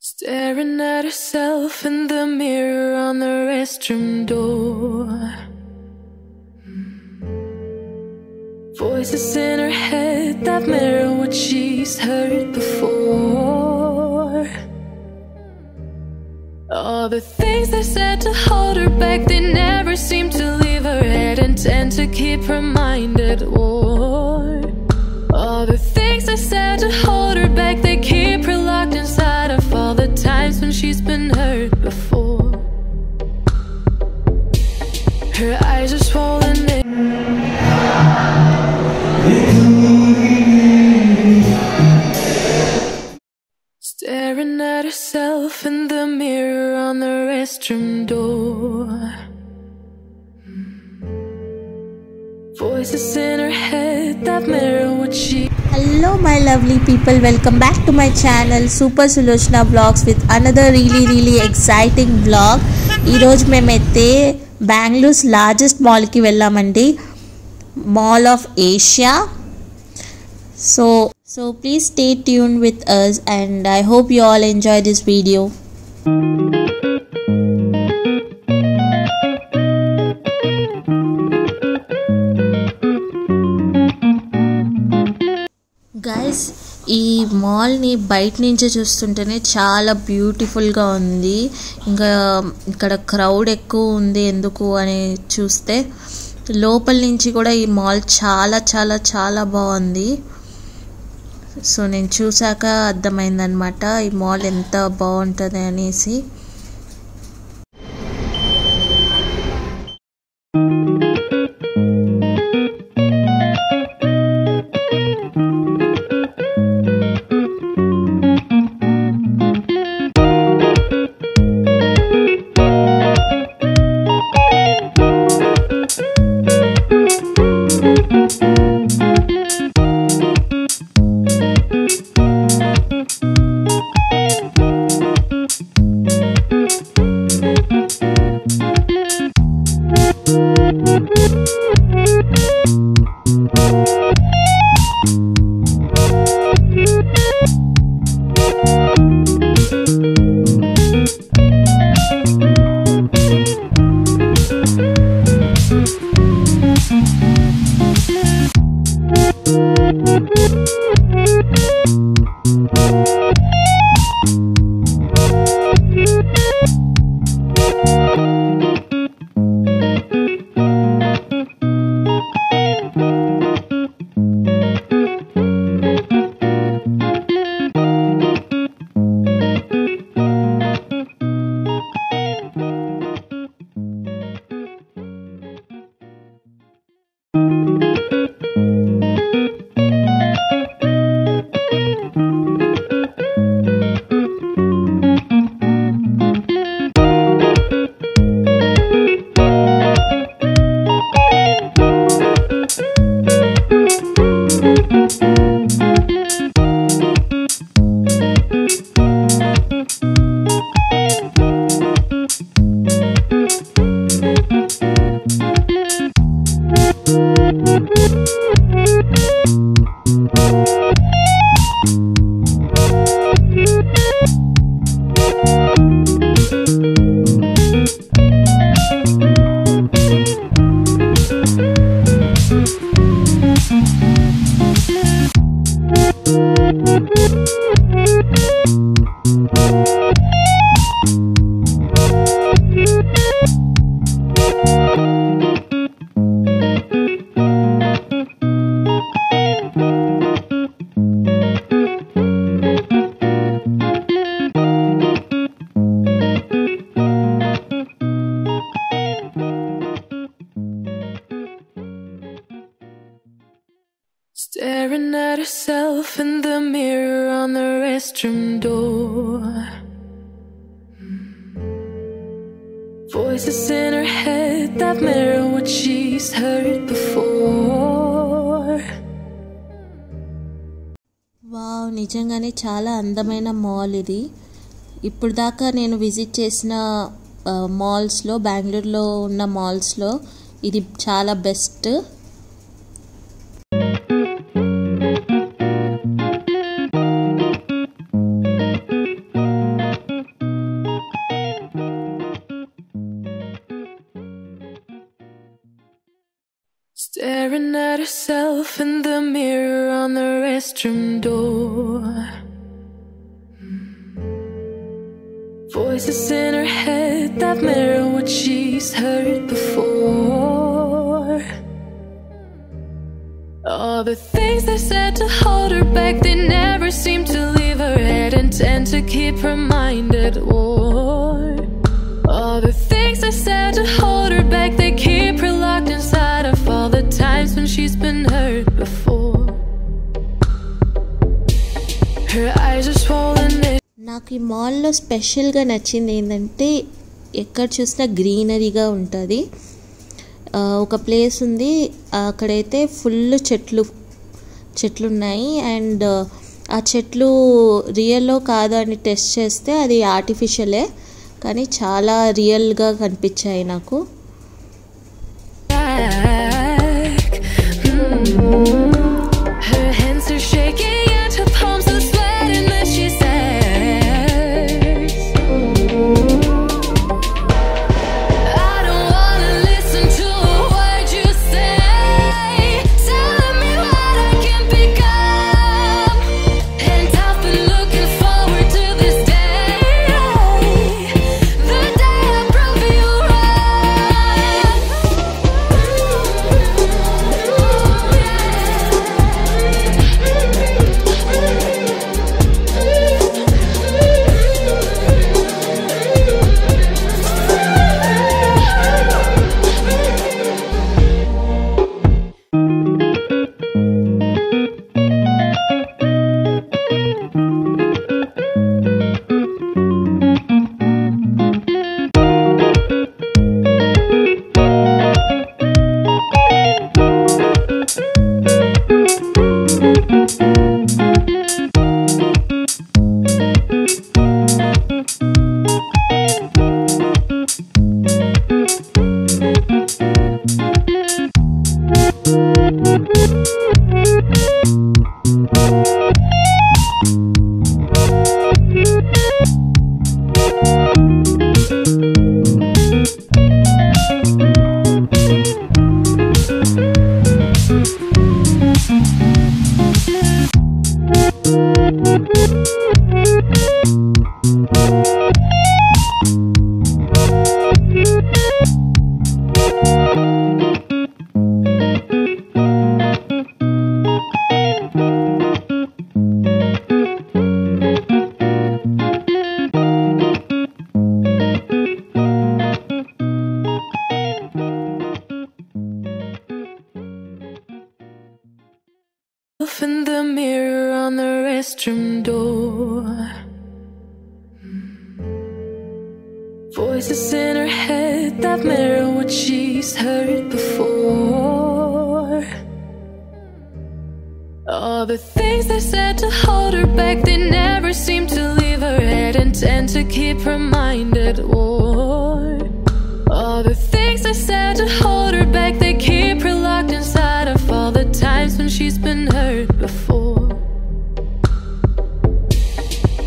Staring at herself in the mirror on the restroom door. Voices in her head that mirror what she's heard before. All the things they said to hold her back, they never seem to leave her head and tend to keep her mind at war. All the things they said to hold her back, they keep her locked inside of all the times when she's been hurt before. Her eyes are swollen staring at herself in the mirror on the restroom door. Voices in her head that mirror what she. Hello my lovely people, welcome back to my channel Super Sulochana Vlogs with another really exciting vlog. Ee roju memaithe Bangalore's largest mall ki vellamandi, Mall of Asia. So please stay tuned with us and I hope you all enjoy this video. Guys, ఈ మాల్ని బయట నుంచి చూస్తుంటేనే చాలా బ్యూటిఫుల్గా ఉంది. ఇంకా ఇక్కడ crowd ఎక్కువ ఉంది ఎందుకు అని చూస్తే లోపల నుంచి కూడా ఈ మాల్ చాలా చాలా చాలా బాగుంది. సో నేను చూసాక అర్థమైందనమాట ఈ మాల్ ఎంత బాగుంటుంది అనేసి. Staring at herself in the mirror on the restroom door. Voices in her head that mirror what she's heard before. Wow, నిజంగానే చాలా అందమైన మాల్ ఇది. ఇప్పుడు దాకా నేను విజిట్ చేసిన మాల్స్లో, బెంగళూరులో ఉన్న మాల్స్లో ఇది చాలా best. at herself in the mirror on the restroom door. Voices in her head that mirror what she's heard before. All the things they said to hold her back, they never seem to leave her head and tend to keep her mind at war. All the things they said to hold her back, they keep her locked inside of all the times when she's been hurt before. Her eyes are swollen. నాకు ఈ మాల్లో స్పెషల్గా నచ్చింది ఏంటంటే ఎక్కడ చూసినా గ్రీనరీగా ఉంటుంది. ఒక ప్లేస్ ఉంది అక్కడైతే ఫుల్ చెట్లు ఉన్నాయి. అండ్ ఆ చెట్లు రియల్లో కాదు అని టెస్ట్ చేస్తే అది ఆర్టిఫిషియలే, కానీ చాలా రియల్గా కనిపించాయి నాకు. In the mirror on the restroom door. Voices in her head that mirror what she's heard before. All the things they said to hold her back, they never seem to leave her head and tend to keep her mind at war. All the things they said to hold her back, they keep her locked inside of all the times when she's been hurt before.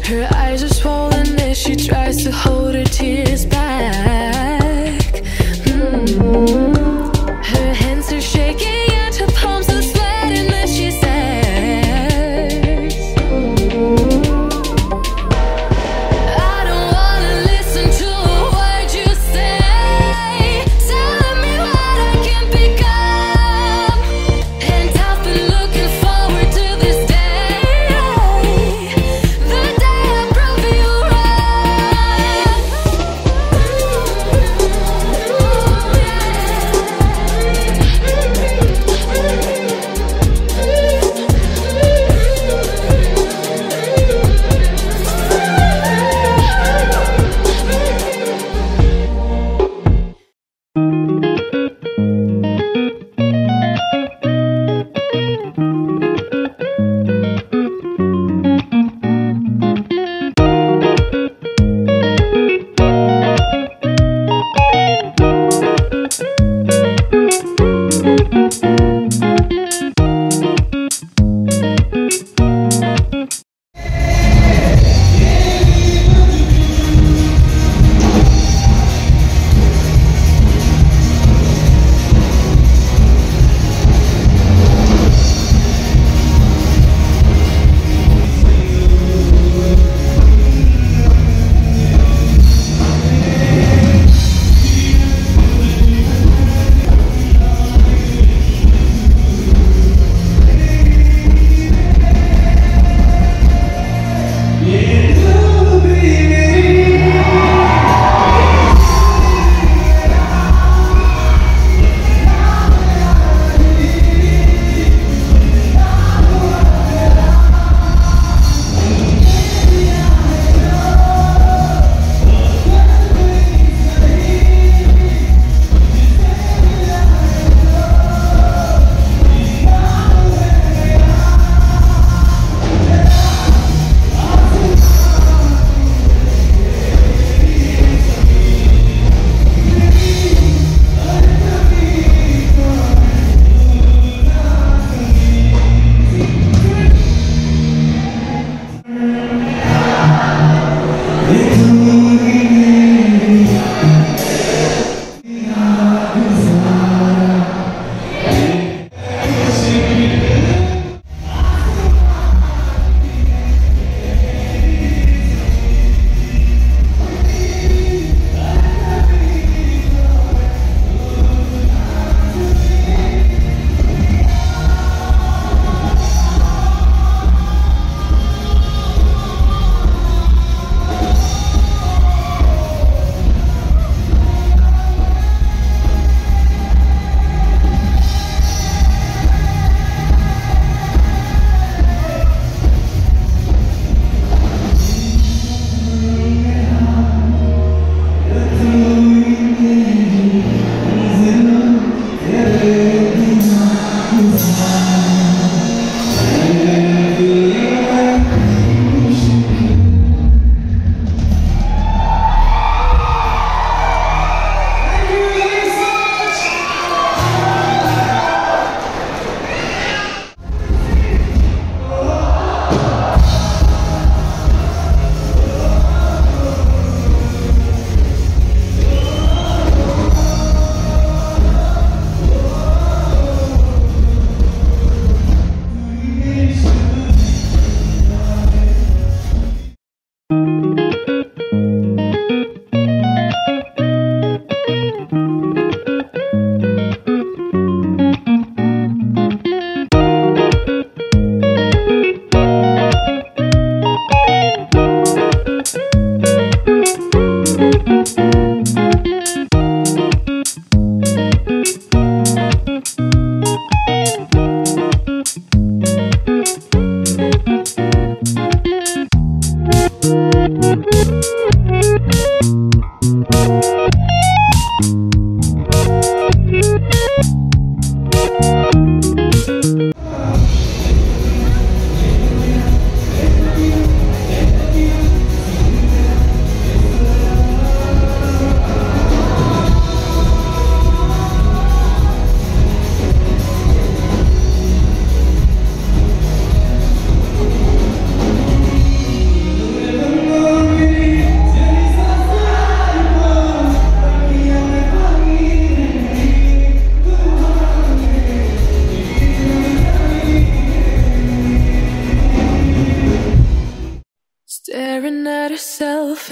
Her eyes are swollen as she tries to hold her tears back. Her hands are shaking and her palms are sweating as she says, I don't wanna listen to a word you say, telling me what I can become. And I've been looking forward to this day, the day I prove you right.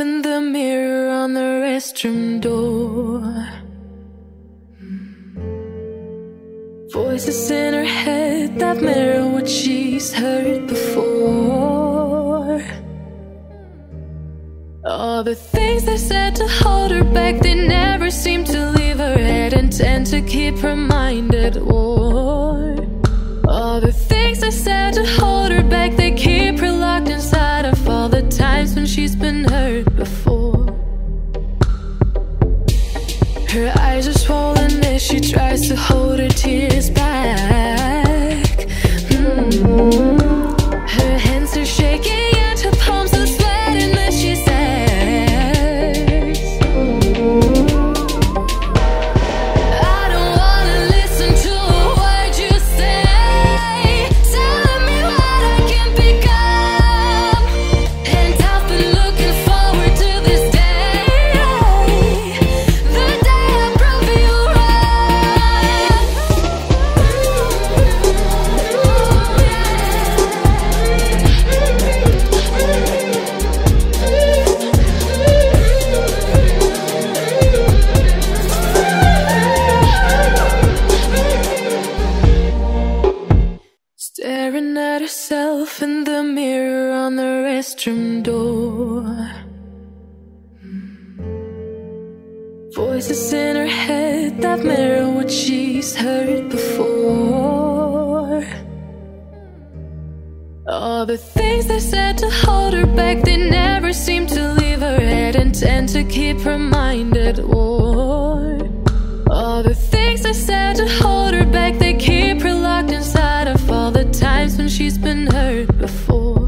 in the mirror on the restroom door. Voices in her head that mirror what she's heard before. All the things they said to hold her back, they never seem to leave her head and tend to keep her mind at war. All the things they said to hold her back, they keep her locked inside of all the times when she's been hurt before. Her eyes are swollen as she tries to hold her tears back. Her hands are shaking and her palms are sweating as she says, I don't wanna listen to a word you say, telling me what I can become. And I've been looking forward to this day, the day I prove you staring at herself in the mirror on the restroom door. Voices in her head that mirror what she's heard before. All the things they said to hold her back, they never seem to leave her head and tend to keep her mind at war. All the things they said to hold her back, they keep her locked inside of all the times when she's been hurt before.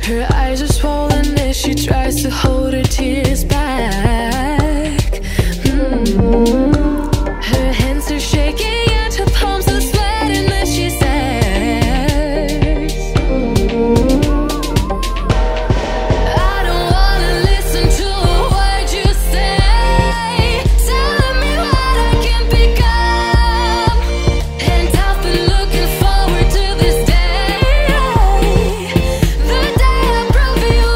Her eyes are swollen as she tries to hold her tears back. Her hands are shaking and her palms are sweating as she says, I don't wanna listen to a word you say, telling me what I can become. And I've been looking forward to this day, the day I prove you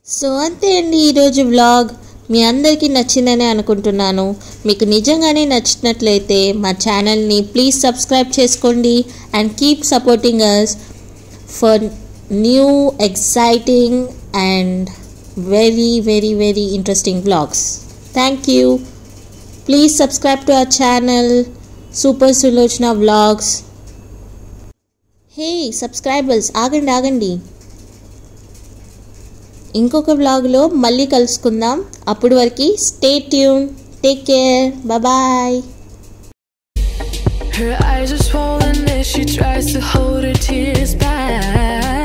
so అంతే అండి ఈరోజు vlog. మీ అందరికీ నచ్చిందని అనుకుంటున్నాను. మీకు నిజంగానే నచ్చినట్లయితే మా ఛానల్ని ప్లీజ్ సబ్స్క్రైబ్ చేసుకోండి and keep supporting us for new exciting and very very very interesting vlogs. Thank you. Please subscribe to our channel super Sulochana vlogs. Hey subscribers, ఆగండి. ఇంకొక వ్లాగ్లో మళ్ళీ కలుసుకుందాం. అప్పటి వరకు stay tune. Take care. Bye. Her eyes are swollen as she tries to hold her tears back.